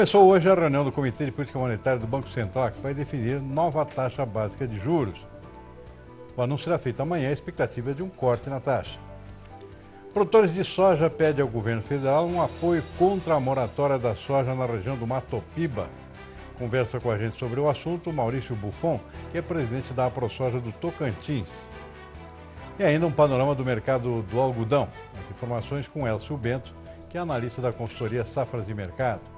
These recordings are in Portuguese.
Começou hoje a reunião do Comitê de Política Monetária do Banco Central, que vai definir nova taxa básica de juros. O anúncio será feito amanhã, a expectativa é de um corte na taxa. Produtores de soja pedem ao governo federal um apoio contra a moratória da soja na região do Mato Piba. Conversa com a gente sobre o assunto Maurício Buffon, que é presidente da AproSoja do Tocantins. E ainda um panorama do mercado do algodão. As informações com Elcio Bento, que é analista da consultoria Safras e Mercado.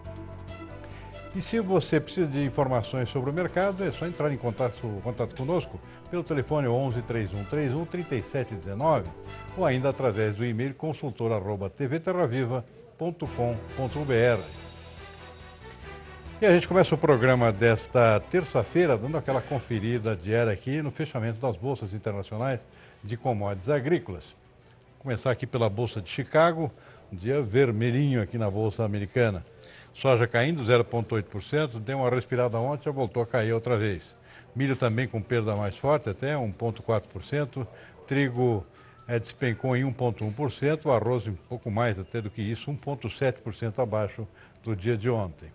E se você precisa de informações sobre o mercado, é só entrar em contato conosco pelo telefone 11 3131 3719 ou ainda através do e-mail consultor@tvterraviva.com.br. E a gente começa o programa desta terça-feira dando aquela conferida diária aqui no fechamento das bolsas internacionais de commodities agrícolas. Vou começar aqui pela Bolsa de Chicago, um dia vermelhinho aqui na Bolsa Americana. Soja caindo 0,8%, deu uma respirada ontem, já voltou a cair outra vez. Milho também com perda mais forte, até 1,4%. Trigo despencou em 1,1%, o arroz um pouco mais até do que isso, 1,7% abaixo do dia de ontem.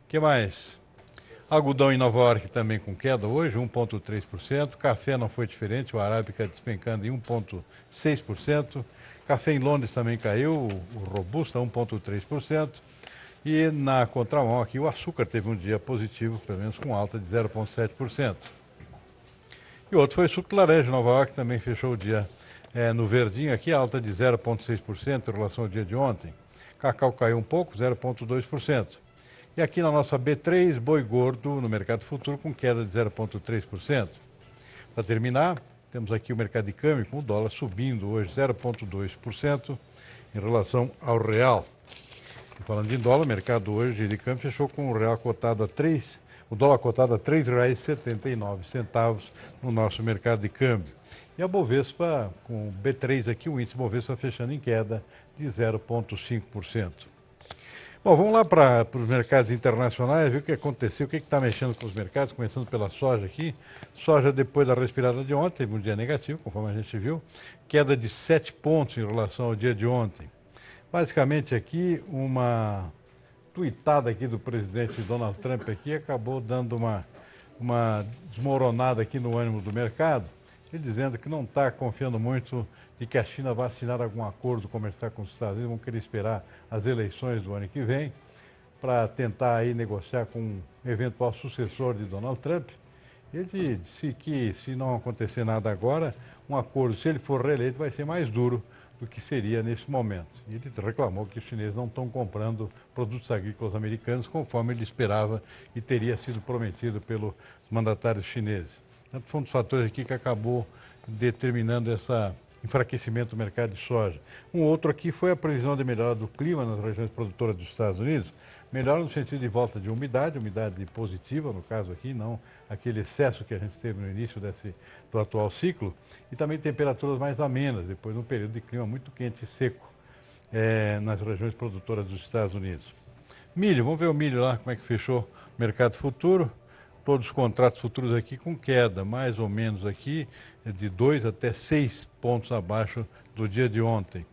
O que mais? Algodão em Nova York também com queda hoje, 1,3%. Café não foi diferente, o Arábica despencando em 1,6%. Café em Londres também caiu, o Robusta 1,3%. E na contramão aqui o açúcar teve um dia positivo, pelo menos com alta de 0,7%. E o outro foi o suco de laranja, Nova York também fechou o dia no verdinho aqui, alta de 0,6% em relação ao dia de ontem. Cacau caiu um pouco, 0,2%. E aqui na nossa B3, boi gordo no mercado futuro com queda de 0,3%. Para terminar, temos aqui o mercado de câmbio com o dólar subindo hoje 0,2% em relação ao real. E falando em dólar, o mercado hoje de câmbio fechou com o real cotado a o dólar cotado a R$ 3,79 no nosso mercado de câmbio. E a Bovespa, com o B3 aqui, o índice Bovespa fechando em queda de 0,5%. Bom, vamos lá para os mercados internacionais, ver o que aconteceu, o que está mexendo com os mercados, começando pela soja aqui. Soja, depois da respirada de ontem, teve um dia negativo, conforme a gente viu, queda de 7 pontos em relação ao dia de ontem. Basicamente aqui, uma tuitada aqui do presidente Donald Trump aqui acabou dando uma desmoronada aqui no ânimo do mercado, ele dizendo que não está confiando muito de que a China vai assinar algum acordo comercial com os Estados Unidos, vão querer esperar as eleições do ano que vem para tentar aí negociar com um eventual sucessor de Donald Trump. Ele disse que se não acontecer nada agora, um acordo, se ele for reeleito, vai ser mais duro do que seria nesse momento. E ele reclamou que os chineses não estão comprando produtos agrícolas americanos conforme ele esperava e teria sido prometido pelos mandatários chineses. Então, foi um dos fatores aqui que acabou determinando esse enfraquecimento do mercado de soja. Um outro aqui foi a previsão de melhora do clima nas regiões produtoras dos Estados Unidos. Melhora no sentido de volta de umidade positiva, no caso aqui, não aquele excesso que a gente teve no início do atual ciclo, e também temperaturas mais amenas, depois de um período de clima muito quente e seco nas regiões produtoras dos Estados Unidos. Milho, vamos ver o milho lá, como é que fechou o mercado futuro. Todos os contratos futuros aqui com queda, mais ou menos aqui, de 2 até 6 pontos abaixo do dia de ontem.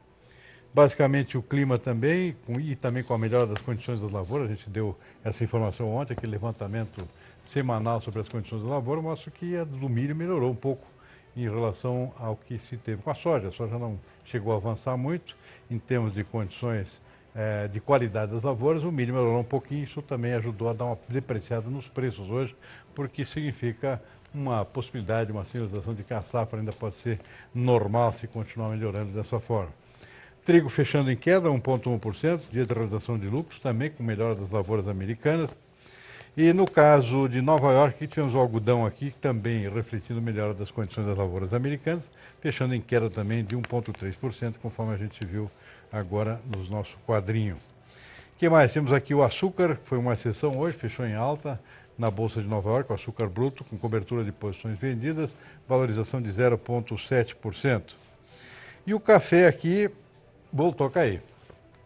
Basicamente o clima também, e também com a melhora das condições das lavouras, a gente deu essa informação ontem, aquele levantamento semanal sobre as condições da lavoura, mostra que a do milho melhorou um pouco em relação ao que se teve com a soja. A soja não chegou a avançar muito em termos de condições de qualidade das lavouras, o milho melhorou um pouquinho, isso também ajudou a dar uma depreciada nos preços hoje, porque significa uma possibilidade, uma sinalização de que a safra ainda pode ser normal se continuar melhorando dessa forma. Trigo fechando em queda, 1,1%, dia de realização de lucros, também com melhora das lavouras americanas. E no caso de Nova York, tivemos o algodão aqui, também refletindo melhora das condições das lavouras americanas, fechando em queda também de 1,3%, conforme a gente viu agora no nosso quadrinho. O que mais? Temos aqui o açúcar, que foi uma exceção hoje, fechou em alta na Bolsa de Nova York, o açúcar bruto, com cobertura de posições vendidas, valorização de 0,7%. E o café aqui voltou a cair.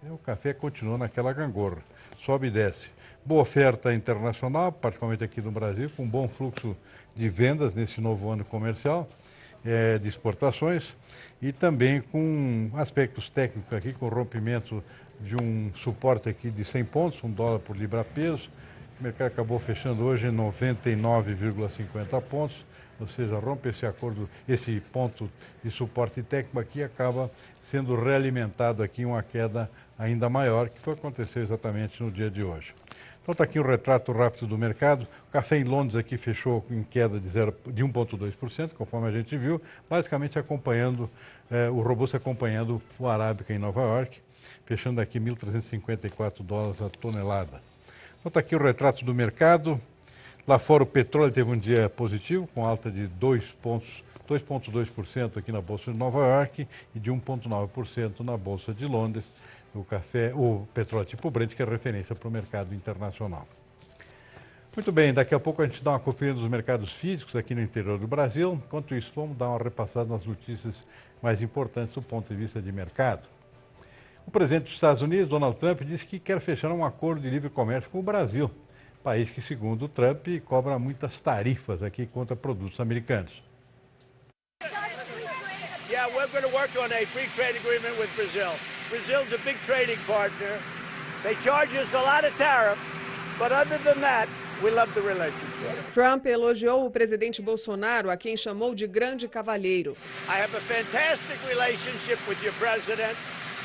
O café continua naquela gangorra, sobe e desce. Boa oferta internacional, particularmente aqui no Brasil, com bom fluxo de vendas nesse novo ano comercial. de exportações e também com aspectos técnicos aqui, com o rompimento de um suporte aqui de 100 pontos, $1 por libra-peso. O mercado acabou fechando hoje em 99,50 pontos, ou seja, rompe esse acordo, esse ponto de suporte técnico aqui acaba sendo realimentado aqui uma queda ainda maior, que foi acontecer exatamente no dia de hoje. Então está aqui um retrato rápido do mercado. O café em Londres aqui fechou em queda de 1,2%, conforme a gente viu, basicamente acompanhando, o robusto acompanhando o Arábica em Nova York, fechando aqui $1.354 a tonelada. Então está aqui o retrato do mercado. Lá fora o petróleo teve um dia positivo, com alta de 2,2% aqui na Bolsa de Nova York e de 1,9% na Bolsa de Londres. O petróleo tipo Brent, que é referência para o mercado internacional. Muito bem, daqui a pouco a gente dá uma conferida nos mercados físicos aqui no interior do Brasil. Enquanto isso, vamos dar uma repassada nas notícias mais importantes do ponto de vista de mercado. O presidente dos Estados Unidos, Donald Trump, disse que quer fechar um acordo de livre comércio com o Brasil, país que, segundo Trump, cobra muitas tarifas aqui contra produtos americanos. Yeah, we're going to work on a free trade agreement with Brazil. Brazil's a big trading partner. They charge us a lot of tariffs, but other than that, we love the relationship. Trump elogiou o presidente Bolsonaro, a quem chamou de grande cavalheiro. I have a fantastic relationship with your president,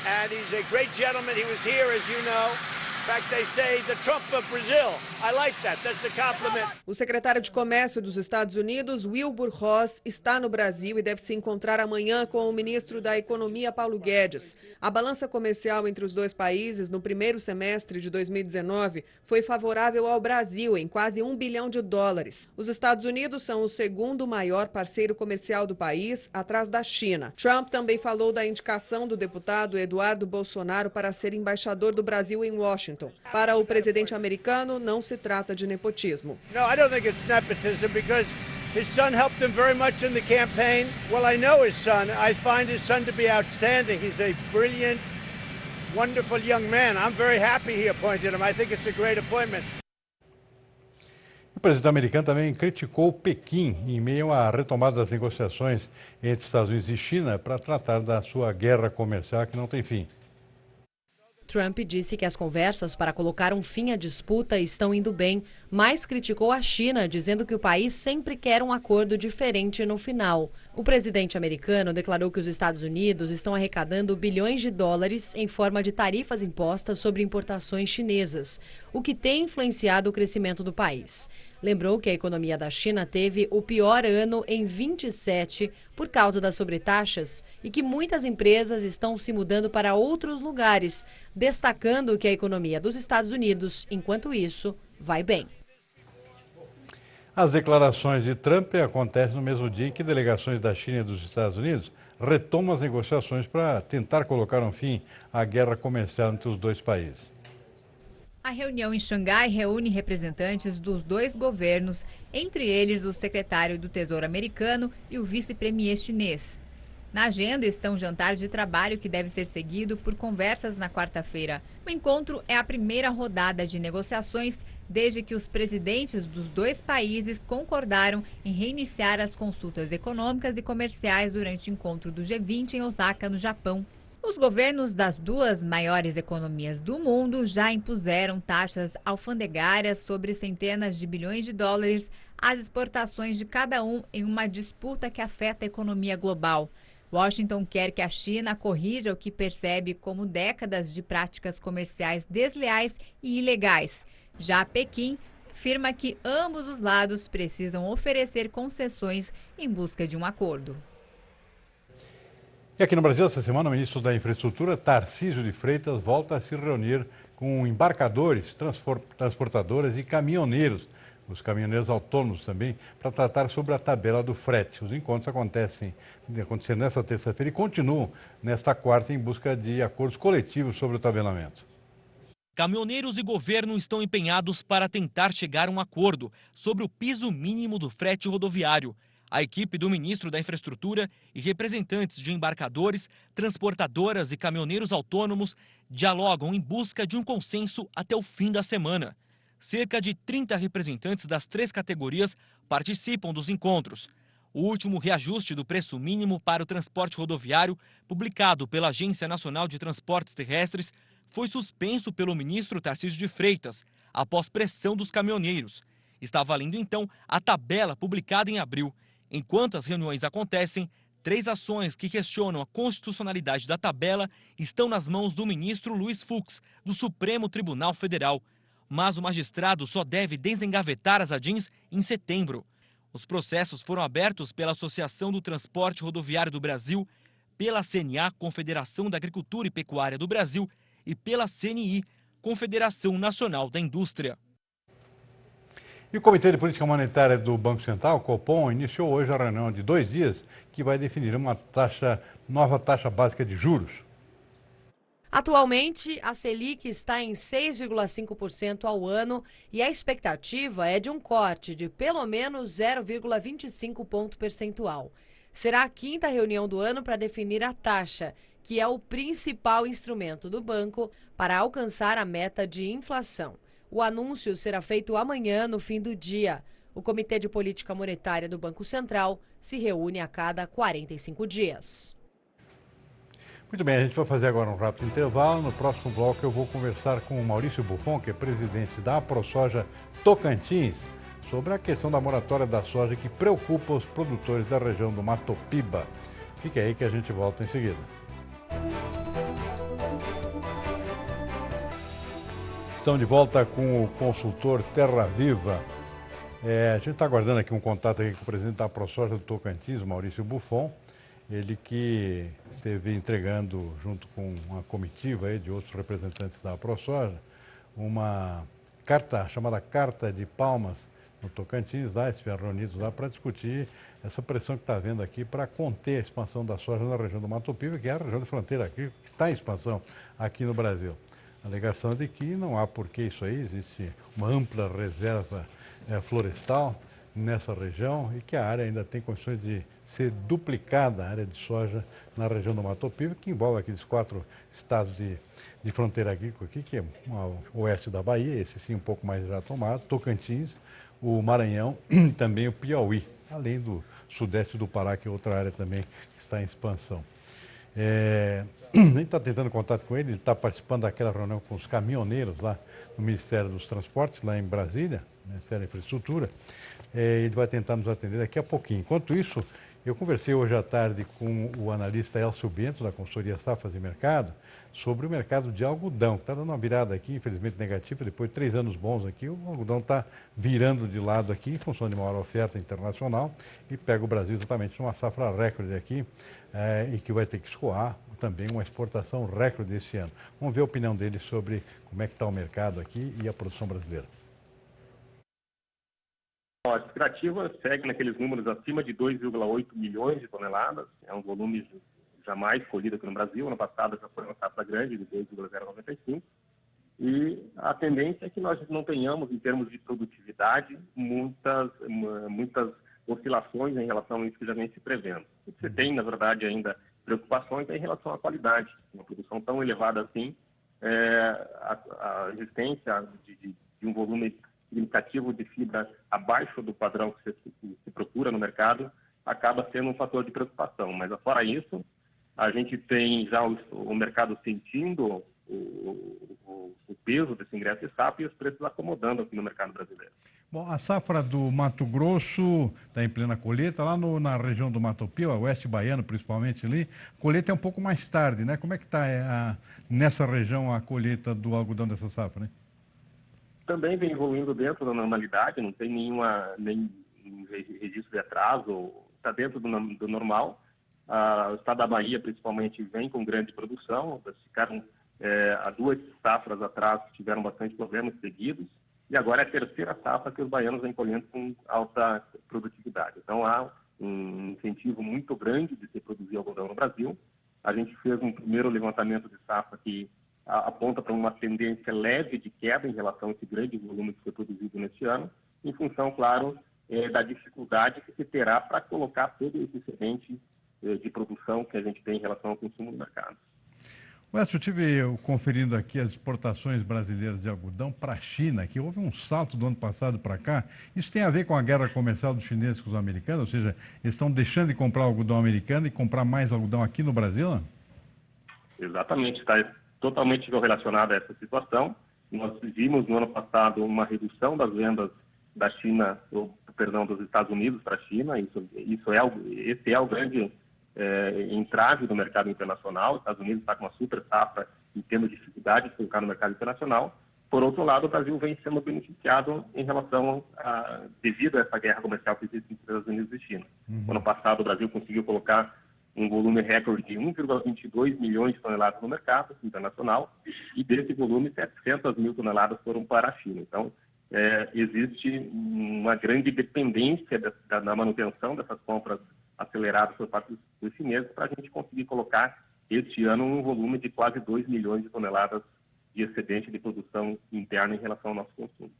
and he's a great gentleman. He was here, as you know. In fact, they say the Trump of Brazil. I like that. That's a compliment. O secretário de Comércio dos Estados Unidos, Wilbur Ross, está no Brasil e deve se encontrar amanhã com o ministro da Economia, Paulo Guedes. A balança comercial entre os dois países no primeiro semestre de 2019 foi favorável ao Brasil, em quase $1 bilhão. Os Estados Unidos são o segundo maior parceiro comercial do país, atrás da China. Trump também falou da indicação do deputado Eduardo Bolsonaro para ser embaixador do Brasil em Washington. Para o presidente americano, não se trata de nepotismo. No, I don't think it's nepotism because his son helped him very much in the campaign. Well, I know his son. I find his son to be outstanding. He's a brilliant, wonderful young man. I'm very happy he appointed him. I think it's a great appointment. O presidente americano também criticou Pequim em meio à retomada das negociações entre Estados Unidos e China para tratar da sua guerra comercial que não tem fim. Trump disse que as conversas para colocar um fim à disputa estão indo bem, mas criticou a China, dizendo que o país sempre quer um acordo diferente no final. O presidente americano declarou que os Estados Unidos estão arrecadando bilhões de dólares em forma de tarifas impostas sobre importações chinesas, o que tem influenciado o crescimento do país. Lembrou que a economia da China teve o pior ano em 27 por causa das sobretaxas e que muitas empresas estão se mudando para outros lugares, destacando que a economia dos Estados Unidos, enquanto isso, vai bem. As declarações de Trump acontecem no mesmo dia em que delegações da China e dos Estados Unidos retomam as negociações para tentar colocar um fim à guerra comercial entre os dois países. A reunião em Xangai reúne representantes dos dois governos, entre eles o secretário do Tesouro americano e o vice-premier chinês. Na agenda estão um jantar de trabalho que deve ser seguido por conversas na quarta-feira. O encontro é a primeira rodada de negociações desde que os presidentes dos dois países concordaram em reiniciar as consultas econômicas e comerciais durante o encontro do G20 em Osaka, no Japão. Os governos das duas maiores economias do mundo já impuseram taxas alfandegárias sobre centenas de bilhões de dólares às exportações de cada um em uma disputa que afeta a economia global. Washington quer que a China corrija o que percebe como décadas de práticas comerciais desleais e ilegais. Já Pequim afirma que ambos os lados precisam oferecer concessões em busca de um acordo. E aqui no Brasil, essa semana, o ministro da Infraestrutura, Tarcísio de Freitas, volta a se reunir com embarcadores, transportadoras e caminhoneiros, os caminhoneiros autônomos também, para tratar sobre a tabela do frete. Os encontros aconteceram nesta terça-feira e continuam nesta quarta em busca de acordos coletivos sobre o tabelamento. Caminhoneiros e governo estão empenhados para tentar chegar a um acordo sobre o piso mínimo do frete rodoviário. A equipe do ministro da Infraestrutura e representantes de embarcadores, transportadoras e caminhoneiros autônomos dialogam em busca de um consenso até o fim da semana. Cerca de 30 representantes das três categorias participam dos encontros. O último reajuste do preço mínimo para o transporte rodoviário, publicado pela Agência Nacional de Transportes Terrestres, foi suspenso pelo ministro Tarcísio de Freitas, após pressão dos caminhoneiros. Está valendo então a tabela publicada em abril. Enquanto as reuniões acontecem, 3 ações que questionam a constitucionalidade da tabela estão nas mãos do ministro Luiz Fux, do Supremo Tribunal Federal. Mas o magistrado só deve desengavetar as ADINs em setembro. Os processos foram abertos pela Associação do Transporte Rodoviário do Brasil, pela CNA, Confederação da Agricultura e Pecuária do Brasil, e pela CNI, Confederação Nacional da Indústria. E o Comitê de Política Monetária do Banco Central, Copom, iniciou hoje a reunião de 2 dias que vai definir uma nova taxa básica de juros. Atualmente, a Selic está em 6,5% ao ano e a expectativa é de um corte de pelo menos 0,25 ponto percentual. Será a 5ª reunião do ano para definir a taxa, que é o principal instrumento do banco para alcançar a meta de inflação. O anúncio será feito amanhã, no fim do dia. O Comitê de Política Monetária do Banco Central se reúne a cada 45 dias. Muito bem, a gente vai fazer agora um rápido intervalo. No próximo bloco eu vou conversar com o Maurício Buffon, que é presidente da AproSoja Tocantins, sobre a questão da moratória da soja que preocupa os produtores da região do Mato Piba. Fique aí que a gente volta em seguida. Estão de volta com o consultor Terra Viva. A gente está aguardando aqui um contato aqui com o presidente da AproSoja do Tocantins, Maurício Buffon. Ele que esteve entregando, junto com uma comitiva aí de outros representantes da AproSoja, uma carta chamada Carta de Palmas no Tocantins, lá, estiveram reunidos lá para discutir essa pressão que está havendo aqui para conter a expansão da soja na região do Mato Piba, que é a região de fronteira aqui, que está em expansão aqui no Brasil. A alegação de que não há por que isso aí, existe uma ampla reserva florestal nessa região e que a área ainda tem condições de ser duplicada, a área de soja na região do Mato Piba, que envolve aqueles 4 estados de fronteira agrícola aqui, que é o oeste da Bahia, esse sim um pouco mais já tomado, Tocantins, o Maranhão e também o Piauí, além do sudeste do Pará, que é outra área também que está em expansão. A gente está tentando contato com ele está participando daquela reunião com os caminhoneiros lá no Ministério dos Transportes, lá em Brasília, Ministério da Infraestrutura. Ele vai tentar nos atender daqui a pouquinho. Enquanto isso, eu conversei hoje à tarde com o analista Elcio Bento, da consultoria Safras e Mercado, sobre o mercado de algodão, que está dando uma virada aqui, infelizmente negativa, depois de 3 anos bons aqui, o algodão está virando de lado aqui, em função de maior oferta internacional, e pega o Brasil exatamente numa safra recorde aqui, e que vai ter que escoar também uma exportação recorde esse ano. Vamos ver a opinião dele sobre como é que está o mercado aqui e a produção brasileira. A expectativa segue naqueles números acima de 2,8 milhões de toneladas, é um volume jamais colhido aqui no Brasil. Ano passado já foi uma safra grande de 2,095, e a tendência é que nós não tenhamos, em termos de produtividade, muitas oscilações em relação a isso que já vem se prevendo. O que você tem, na verdade, ainda preocupações é em relação à qualidade. Uma produção tão elevada assim, a existência de um volume significativo de fibra abaixo do padrão que se procura no mercado acaba sendo um fator de preocupação. Mas, fora isso, a gente tem já o mercado sentindo o peso desse ingresso de safra e os preços acomodando aqui no mercado brasileiro. Bom, a safra do Mato Grosso está em plena colheita, lá na região do Mato Piba, oeste baiano principalmente ali, a colheita é um pouco mais tarde, né? Como é que está nessa região a colheita do algodão dessa safra, né? Também vem evoluindo dentro da normalidade, não tem nem registro de atraso, está dentro do normal. O estado da Bahia, principalmente, vem com grande produção, ficaram há 2 safras atrás, tiveram bastante problemas seguidos, e agora é a 3ª safra que os baianos vêm colhendo com alta produtividade. Então há um incentivo muito grande de se produzir algodão no Brasil. A gente fez um primeiro levantamento de safra que aponta para uma tendência leve de queda em relação a esse grande volume que foi produzido neste ano, em função, claro, da dificuldade que se terá para colocar todo esse excedente de produção que a gente tem em relação ao consumo do mercado. Wes, eu tive conferindo aqui as exportações brasileiras de algodão para a China, que houve um salto do ano passado para cá. Isso tem a ver com a guerra comercial dos chineses com os americanos? Ou seja, eles estão deixando de comprar algodão americano e comprar mais algodão aqui no Brasil? Não? Exatamente, está totalmente relacionado a essa situação. Nós vimos no ano passado uma redução das vendas da China, dos Estados Unidos para a China. Esse é o grande entrave do mercado internacional. Os Estados Unidos está com uma super safra e tendo dificuldade de colocar no mercado internacional. Por outro lado, o Brasil vem sendo beneficiado em relação devido a essa guerra comercial que existe entre os Estados Unidos e China. Ano passado, o Brasil conseguiu colocar um volume recorde de 1,22 milhões de toneladas no mercado internacional, e desse volume 700 mil toneladas foram para a China. Então, existe uma grande dependência da manutenção dessas compras aceleradas por parte dos chineses para a gente conseguir colocar este ano um volume de quase 2 milhões de toneladas de excedente de produção interna em relação ao nosso consumo.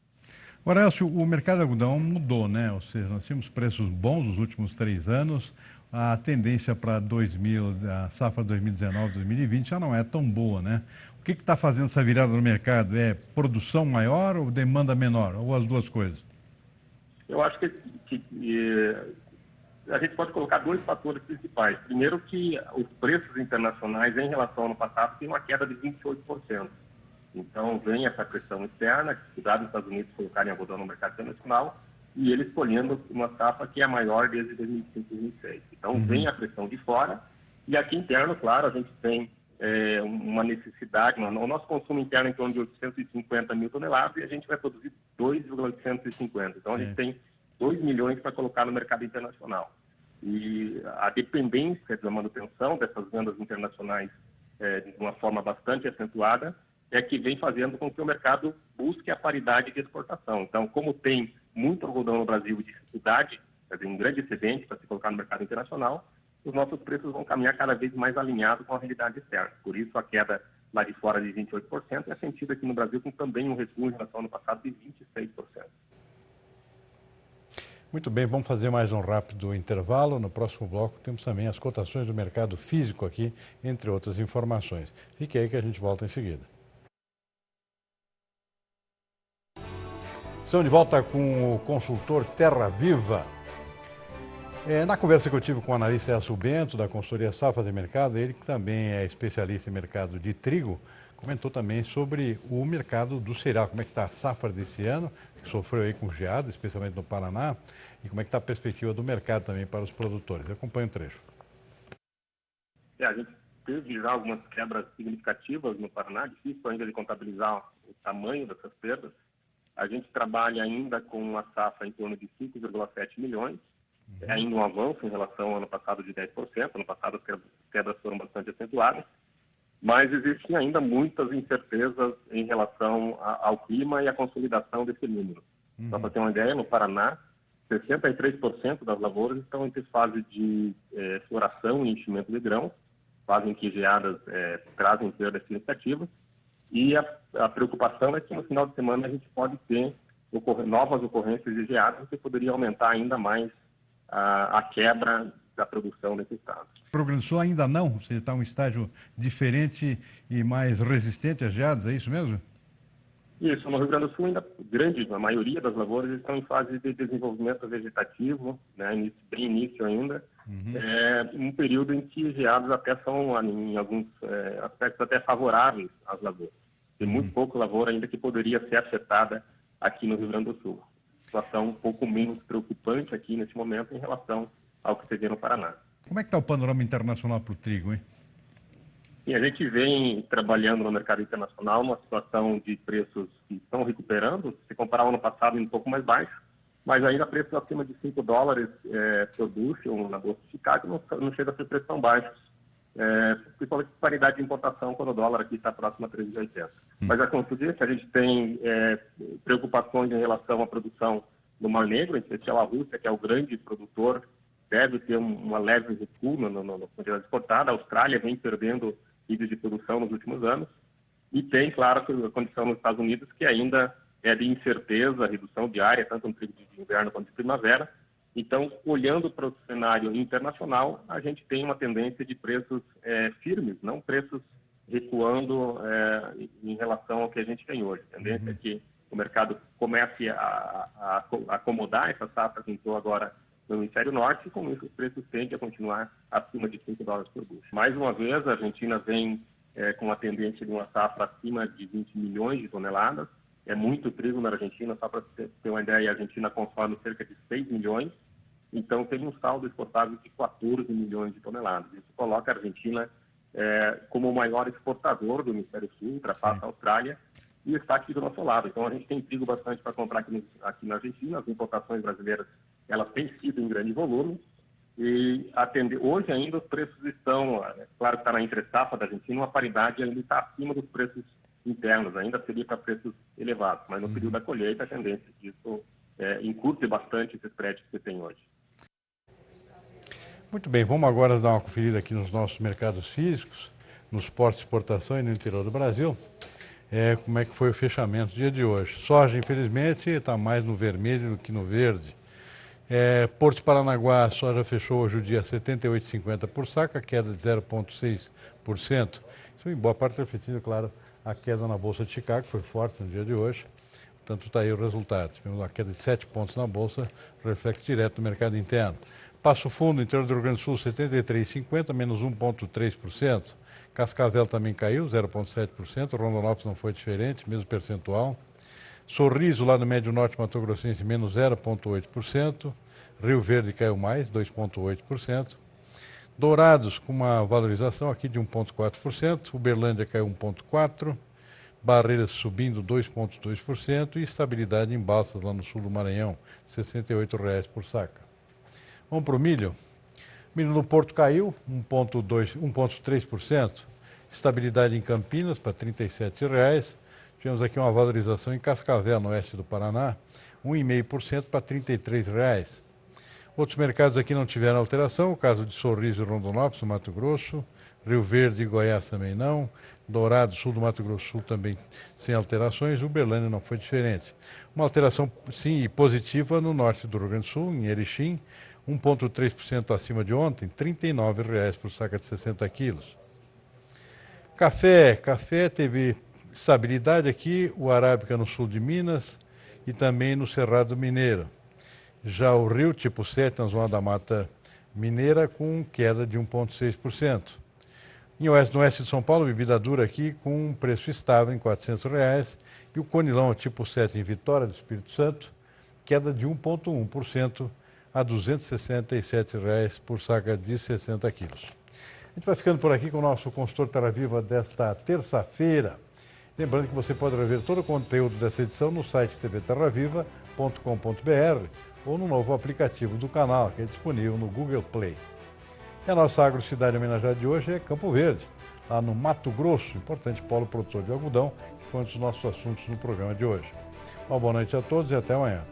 Horácio, o mercado de algodão mudou, né? Ou seja, nós tínhamos preços bons nos últimos 3 anos, a tendência para a safra 2019-2020 já não é tão boa, né? O que está fazendo essa virada no mercado? É produção maior ou demanda menor? Ou as duas coisas? Eu acho que a gente pode colocar 2 fatores principais. Primeiro, que os preços internacionais em relação ao ano passado têm uma queda de 28%. Então, vem essa pressão externa, dificuldade dos Estados Unidos colocarem algodão no mercado internacional, e eles escolhendo uma safra que é a maior desde 2005 e 2006. Então, vem a pressão de fora, e aqui interno, claro, a gente tem uma necessidade, o nosso consumo interno é em torno de 850 mil toneladas, e a gente vai produzir 2,850. Então, a gente tem 2 milhões para colocar no mercado internacional. E a dependência da manutenção dessas vendas internacionais de uma forma bastante acentuada é que vem fazendo com que o mercado busque a paridade de exportação. Então, como tem muito algodão no Brasil e dificuldade, quer dizer, um grande excedente para se colocar no mercado internacional, os nossos preços vão caminhar cada vez mais alinhados com a realidade externa. Por isso, a queda lá de fora de 28% é sentida aqui no Brasil com também um recuo em relação ao ano passado de 26%. Muito bem, vamos fazer mais um rápido intervalo. No próximo bloco temos também as cotações do mercado físico aqui, entre outras informações. Fique aí que a gente volta em seguida. Estamos de volta com o consultor Terra Viva. Na conversa que eu tive com o analista Elcio Bento, da consultoria Safras e Mercado, ele que também é especialista em mercado de trigo, comentou também sobre o mercado do cereal, como é que está a safra desse ano, que sofreu aí com geada, especialmente no Paraná, e como é que está a perspectiva do mercado também para os produtores. Acompanhe o trecho. A gente teve já algumas quebras significativas no Paraná, difícil ainda de contabilizar o tamanho dessas perdas. A gente trabalha ainda com uma safra em torno de 5,7 milhões, é ainda um avanço em relação ao ano passado de 10%, ano passado as quebras foram bastante acentuadas, mas existem ainda muitas incertezas em relação ao clima e à consolidação desse número. Só para ter uma ideia, no Paraná, 63% das lavouras estão em fase de floração e enchimento de grãos, fazem que geadas trazem perdas significativas, e a preocupação é que no final de semana a gente pode ter novas ocorrências de geadas que poderiam aumentar ainda mais a quebra da produção nesse estado. O Rio Grande do Sul ainda não? Ou seja, está um estágio diferente e mais resistente às geadas, é isso mesmo? Isso, no Rio Grande do Sul ainda a maioria das lavouras estão em fase de desenvolvimento vegetativo, né, bem início ainda, um período em que geadas até são, em alguns aspectos, até favoráveis às lavouras. Tem muito pouco lavoura ainda que poderia ser afetada aqui no Rio Grande do Sul. Situação um pouco menos preocupante aqui nesse momento em relação ao que se vê no Paraná. Como é que está o panorama internacional para o trigo, hein? E a gente vem trabalhando no mercado internacional uma situação de preços que estão recuperando, se comparar ao ano passado um pouco mais baixo, mas ainda preços acima de $5 por bushel na Bolsa de Chicago não chega a ser preços tão baixos, principalmente paridade de importação quando o dólar aqui está próximo a 3,80. Mas a como disse, a gente tem preocupações em relação à produção no Mar Negro, em especial a Rússia, que é o grande produtor, deve ter uma leve recuo na quantidade exportada. A Austrália vem perdendo níveis de produção nos últimos anos. E tem, claro, a condição nos Estados Unidos, que ainda é de incerteza, redução diária, tanto no trigo de inverno quanto de primavera. Então, olhando para o cenário internacional, a gente tem uma tendência de preços firmes, não preços recuando em relação ao que a gente tem hoje. A tendência é que o mercado comece a acomodar essa safra que entrou agora no hemisfério norte, e com isso os preços tendem a continuar acima de $5 por bushel. Mais uma vez, a Argentina vem com a tendência de uma safra acima de 20 milhões de toneladas. É muito trigo na Argentina, só para ter uma ideia, a Argentina consome cerca de 6 milhões, então tem um saldo exportável de 14 milhões de toneladas. Isso coloca a Argentina como o maior exportador do hemisfério sul, ultrapassa a Austrália, e está aqui do nosso lado. Então a gente tem trigo bastante para comprar aqui na Argentina. As importações brasileiras, elas têm sido em grande volume, e hoje ainda os preços estão, claro que está na entre-safra da Argentina, uma paridade ainda está acima dos preços internos, ainda seria para preços elevados, mas no período da colheita a tendência disso encurte bastante esse spread que você tem hoje. Muito bem, vamos agora dar uma conferida aqui nos nossos mercados físicos, nos portos de exportação e no interior do Brasil. Como é que foi o fechamento do dia de hoje. Soja, infelizmente, está mais no vermelho do que no verde. Porto de Paranaguá, a soja fechou hoje o dia R$ 78,50 por saca, queda de 0,6%. Isso em boa parte refletindo, claro, a queda na Bolsa de Chicago, que foi forte no dia de hoje. Portanto, está aí o resultado. Tivemos uma queda de 7 pontos na Bolsa, reflexo direto no mercado interno. Passo Fundo, interior do Rio Grande do Sul, R$ 73,50, menos 1,3%. Cascavel também caiu, 0,7%. Rondonópolis não foi diferente, mesmo percentual. Sorriso, lá no Médio Norte Mato Grossense, menos 0,8%. Rio Verde caiu mais, 2,8%. Dourados, com uma valorização aqui de 1,4%. Uberlândia caiu 1,4%. Barreiras subindo 2,2%. E estabilidade em Balsas, lá no sul do Maranhão, R$ 68,00 por saca. Vamos para o milho. Milho no Porto caiu 1,3%. Estabilidade em Campinas para R$ 37,00. Tivemos aqui uma valorização em Cascavel, no oeste do Paraná, 1,5% para R$ 33,00. Outros mercados aqui não tiveram alteração, o caso de Sorriso e Rondonópolis, no Mato Grosso, Rio Verde e Goiás também não, Dourado, sul do Mato Grosso Sul também sem alterações, Uberlândia não foi diferente. Uma alteração, sim, positiva no norte do Rio Grande do Sul, em Erechim, 1,3% acima de ontem, R$ 39,00 por saca de 60 quilos. Café teve estabilidade aqui, o Arábica no sul de Minas e também no Cerrado Mineiro. Já o Rio, tipo 7, na zona da Mata Mineira, com queda de 1,6%. No oeste de São Paulo, bebida dura aqui com um preço estável em R$ 400,00. E o Conilão, tipo 7, em Vitória do Espírito Santo, queda de 1,1% a R$ 267,00 por saca de 60 quilos. A gente vai ficando por aqui com o nosso consultor Terra Viva desta terça-feira. Lembrando que você pode rever todo o conteúdo dessa edição no site tvterraviva.com.br ou no novo aplicativo do canal, que é disponível no Google Play. E a nossa agrocidade homenageada de hoje é Campo Verde, lá no Mato Grosso, importante polo produtor de algodão, que foi um dos nossos assuntos no programa de hoje. Uma boa noite a todos e até amanhã.